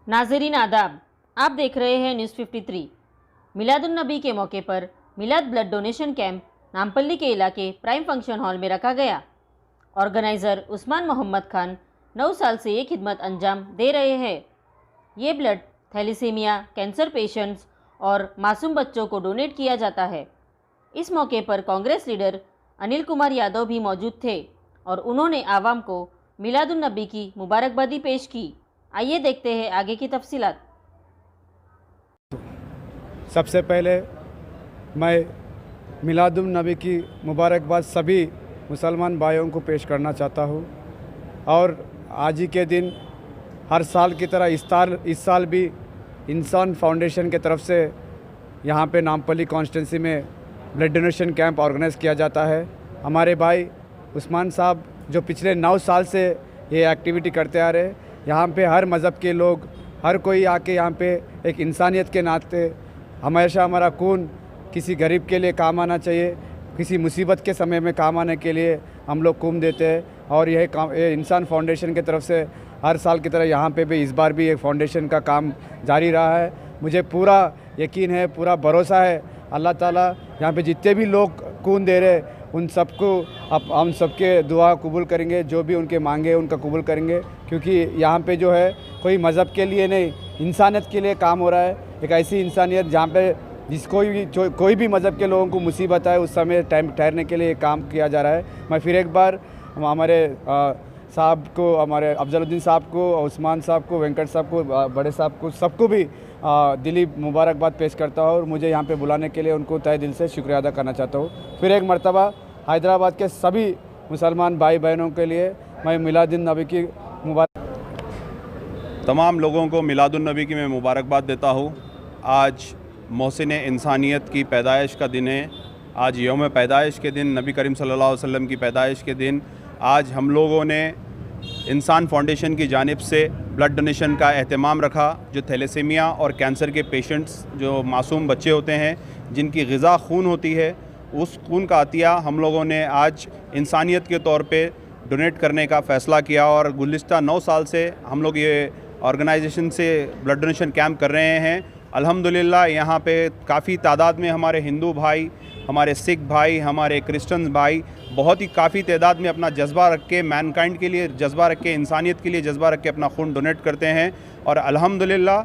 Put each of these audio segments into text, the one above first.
नाज़रीन आदाब, आप देख रहे हैं न्यूज़ 53। मिलादुन्नबी के मौके पर मिलाद ब्लड डोनेशन कैंप नामपल्ली के इलाके प्राइम फंक्शन हॉल में रखा गया। ऑर्गेनाइज़र उस्मान मोहम्मद खान 9 साल से ये खिदमत अंजाम दे रहे हैं। ये ब्लड थैलीसीमिया, कैंसर पेशेंट्स और मासूम बच्चों को डोनेट किया जाता है। इस मौके पर कांग्रेस लीडर अनिल कुमार यादव भी मौजूद थे और उन्होंने आवाम को मिलादुन्नबी की मुबारकबादी पेश की। आइए देखते हैं आगे की तफसीलात। सबसे पहले मैं मिलादुन्नबी की मुबारकबाद सभी मुसलमान भाइयों को पेश करना चाहता हूँ। और आज ही के दिन हर साल की तरह इस साल भी इंसान फाउंडेशन के तरफ से यहाँ पे नामपल्ली कॉन्स्टिट्यूंसी में ब्लड डोनेशन कैंप ऑर्गेनाइज़ किया जाता है। हमारे भाई उस्मान साहब जो पिछले 9 साल से ये एक्टिविटी करते आ रहे हैं, यहाँ पे हर मज़हब के लोग, हर कोई आके यहाँ पे एक इंसानियत के नाते हमेशा हमारा खून किसी गरीब के लिए काम आना चाहिए, किसी मुसीबत के समय में काम आने के लिए हम लोग खून देते हैं। और यह काम इंसान फाउंडेशन की तरफ से हर साल की तरह यहाँ पे भी इस बार भी एक फाउंडेशन का काम जारी रहा है। मुझे पूरा यकीन है, पूरा भरोसा है, अल्लाह ताला यहाँ पे जितने भी लोग खून दे रहे उन सबको हम सबके दुआ कबूल करेंगे, जो भी उनके मांगे उनका कबूल करेंगे। क्योंकि यहाँ पे जो है कोई मज़हब के लिए नहीं, इंसानियत के लिए काम हो रहा है। एक ऐसी इंसानियत जहाँ पे कोई भी मज़हब के लोगों को मुसीबत आए उस समय टाइम ठहरने के लिए काम किया जा रहा है। मैं फिर एक बार हमारे साहब को, हमारे अफजलुद्दीन साहब को, उस्मान साहब को, वेंकट साहब को, बड़े साहब को, सबको भी दिली मुबारकबाद पेश करता हूँ और मुझे यहाँ पे बुलाने के लिए उनको तहे दिल से शुक्रिया अदा करना चाहता हूँ। फिर एक मरतबा हैदराबाद के सभी मुसलमान भाई बहनों के लिए मैं मिलादुन्नबी की तमाम लोगों को मिलादुन्नबी की मैं मुबारकबाद देता हूँ। आज मोहसिन इंसानियत की पैदाइश का दिन है। आज यौम पैदाइश के दिन, नबी करीम सल्लल्लाहु अलैहि वसल्लम की पैदाइश के दिन, आज हम लोगों ने इंसान फाउंडेशन की जानिब से ब्लड डोनेशन का एहतमाम रखा। जो थैलेसीमिया और कैंसर के पेशेंट्स, जो मासूम बच्चे होते हैं जिनकी ग़िज़ा खून होती है, उस खून का अतिया हम लोगों ने आज इंसानियत के तौर पे डोनेट करने का फ़ैसला किया। और गुज़िश्ता 9 साल से हम लोग ये ऑर्गेनाइजेशन से ब्लड डोनेशन कैंप कर रहे हैं। अल्हम्दुलिल्लाह यहाँ पे काफ़ी तादाद में हमारे हिंदू भाई, हमारे सिख भाई, हमारे क्रिश्चियन भाई बहुत ही काफ़ी तादाद में अपना जज्बा रख के, मैनकाइंड के लिए जज्बा रख के, इंसानियत के लिए जज्बा रख के अपना खून डोनेट करते हैं। और अल्हम्दुलिल्लाह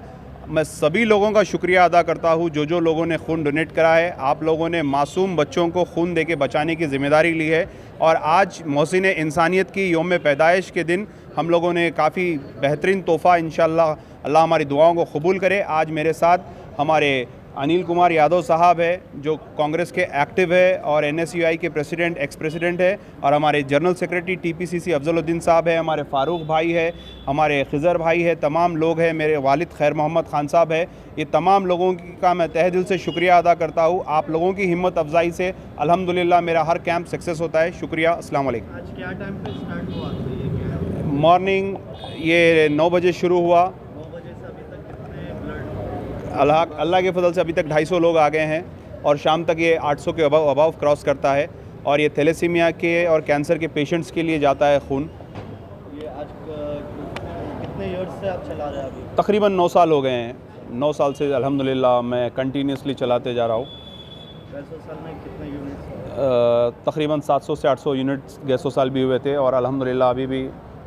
मैं सभी लोगों का शुक्रिया अदा करता हूँ जो लोगों ने खून डोनेट करा है। आप लोगों ने मासूम बच्चों को खून दे के बचाने की ज़िम्मेदारी ली है। और आज मोहसिन इंसानियत की यौम पैदाइश के दिन हम लोगों ने काफ़ी बेहतरीन तोहफ़ा, इंशाअल्लाह अल्लाह हमारी दुआओं को कबूल करे। आज मेरे साथ हमारे अनिल कुमार यादव साहब है जो कांग्रेस के एक्टिव है और NSUI के प्रेसिडेंट, एक्स प्रेसिडेंट है। और हमारे जनरल सेक्रेटरी TPCC अफजलुद्दीन साहब है, हमारे फ़ारूक भाई है, हमारे खिज़र भाई है, तमाम लोग हैं, मेरे वालिद खैर मोहम्मद खान साहब है। ये तमाम लोगों का मैं तहे दिल से शुक्रिया अदा करता हूँ। आप लोगों की हिम्मत अफजाई से अल्हम्दुलिल्लाह मेरा हर कैंप सक्सेस होता है। शुक्रिया। अस्सलाम वालेकुम। आज क्या टाइम पे स्टार्ट हुआ? मॉर्निंग ये 9 बजे शुरू हुआ। 9 बजे से अभी तक कितने ब्लड? अल्लाह के फजल से अभी तक 250 लोग आ गए हैं और शाम तक ये 800 के अबाव क्रॉस करता है। और ये थैलेसीमिया के और कैंसर के पेशेंट्स के लिए जाता है खून। ये आज कितने ईयर्स से आप चला रहे हैं अभी? तकरीबन 9 साल हो गए हैं। 9 साल से अल्हम्दुलिल्लाह मैं कंटिन्यूसली चलाते जा रहा हूँ। 200 साल में कितने यूनिट्स? तकरीबन 700 से 800 यूनिट्स 200 साल भी हुए थे और अल्हम्दुलिल्लाह अभी भी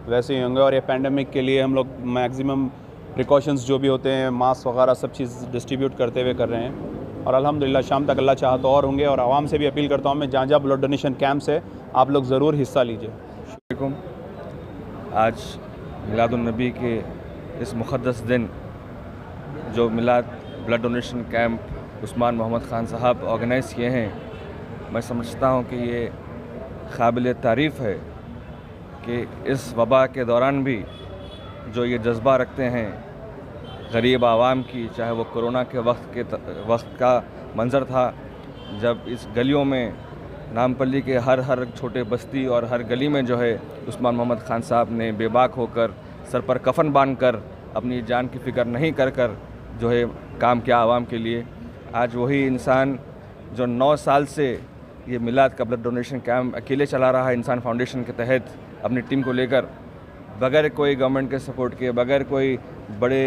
वैसे ही होंगे। और ये पैंडमिक के लिए हम लोग मैक्सिमम प्रिकॉशंस जो भी होते हैं, मास्क वगैरह सब चीज़ डिस्ट्रीब्यूट करते हुए कर रहे हैं। और अल्हम्दुलिल्लाह शाम तक अल्लाह चाहा तो और होंगे। और आवाम से भी अपील करता हूँ मैं, जहाँ जहाँ ब्लड डोनेशन कैंप्स है आप लोग ज़रूर हिस्सा लीजिए। आज मिलादुन्नबी के इस मुक़द्दस दिन जो मिलाद blood donation camp Usman Mohammad Khan साहब ऑर्गेनाइज़ किए हैं, मैं समझता हूँ कि ये काबिल तारीफ़ है कि इस वबा के दौरान भी जो ये जज्बा रखते हैं गरीब आवाम की, चाहे वो कोरोना के वक्त का मंज़र था जब इस गलियों में नामपल्ली के हर छोटे बस्ती और हर गली में जो है उस्मान मोहम्मद खान साहब ने बेबाक होकर सर पर कफन बांधकर अपनी जान की फ़िक्र नहीं कर जो है काम किया आवाम के लिए। आज वही इंसान जो 9 साल से ये मिलाद का ब्लड डोनेशन कैंप अकेले चला रहा है इंसान फाउंडेशन के तहत अपनी टीम को लेकर, बगैर कोई गवर्नमेंट के सपोर्ट के, बगैर कोई बड़े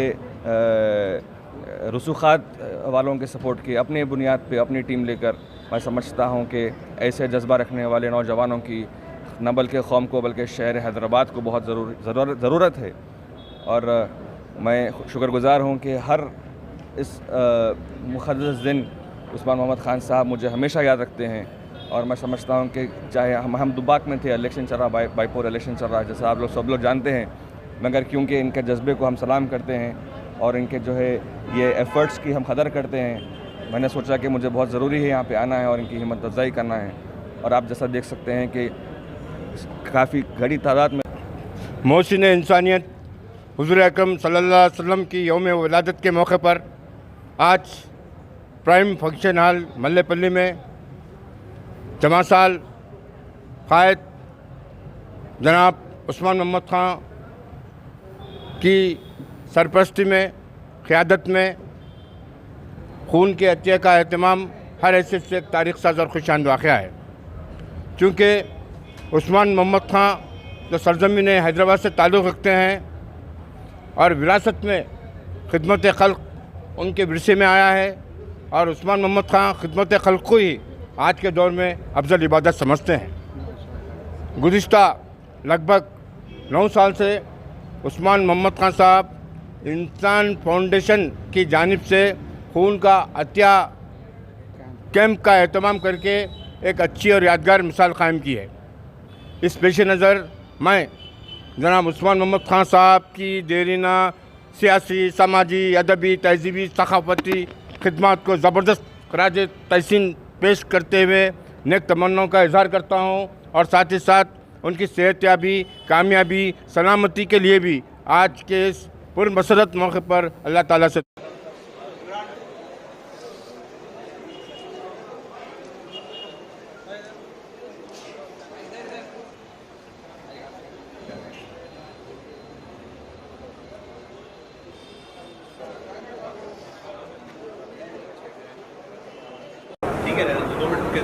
रसूखात वालों के सपोर्ट के, अपने बुनियाद पे अपनी टीम लेकर, मैं समझता हूँ कि ऐसे जज्बा रखने वाले नौजवानों की न बल्कि कौम को बल्कि शहर हैदराबाद को बहुत ज़रूरत है। और मैं शुक्रगुज़ार हूँ कि हर इस मुक़द्दस दिन उस्मान मोहम्मद ख़ान साहब मुझे हमेशा याद रखते हैं। और मैं समझता हूँ कि चाहे हम दुबाक में थे, इलेक्शन चल रहा, बाईपोल इलेक्शन चल रहा है, जैसा आप लोग सब लोग जानते हैं, मगर क्योंकि इनके जज्बे को हम सलाम करते हैं और इनके जो है ये एफ़र्ट्स की हम कदर करते हैं, मैंने सोचा कि मुझे बहुत ज़रूरी है यहाँ पे आना है और इनकी हिम्मत अफ़ज़ाई करना है। और आप जैसा देख सकते हैं कि काफ़ी बड़ी तादाद में मोहसिन इंसानियत हुज़ूर अकरम सल्लल्लाहु अलैहि वसल्लम की यौम विलादत के मौके पर आज प्राइम फंक्शन हॉल मल्लेपल्ली में जमासाल क़ायद जनाब उस्मान मोहम्मद ख़ान की सरपरस्ती में, क़यादत में खून के अतिया का अहतमाम हर हैसियत से एक तारीख़ साज़ और खुशांद वाक़या है। चूँकि उस्मान मोहम्मद ख़ान जो सरज़मीन हैदराबाद से ताल्लुक़ रखते हैं और विरासत में खिदमत खल्क़ उनके विरसे में आया है, और उस्मान मोहम्मद ख़ान खिदमत खल्क़ को ही आज के दौर में अफजल इबादत समझते हैं। गुज़िश्ता लगभग 9 साल से उस्मान मोहम्मद ख़ान साहब इंसान फाउंडेशन की जानिब से खून का अतिया कैंप का एहतमाम करके एक अच्छी और यादगार मिसाल कायम की है। इस पेश नज़र मैं जनाब उस्मान मोहम्मद ख़ान साहब की देरीना सियासी, समाजी, अदबी, तहज़ीबी, सक़ाफ़ती खिदमत को ज़बरदस्त ख़राज तहसीन पेश करते हुए नेक तमन्नाओं का इज़हार करता हूँ, और साथ ही साथ उनकी सेहतयाबी, कामयाबी, सलामती के लिए भी आज के इस पुरमसरत मौके पर अल्लाह ताला से ठीक है, 2 मिनट के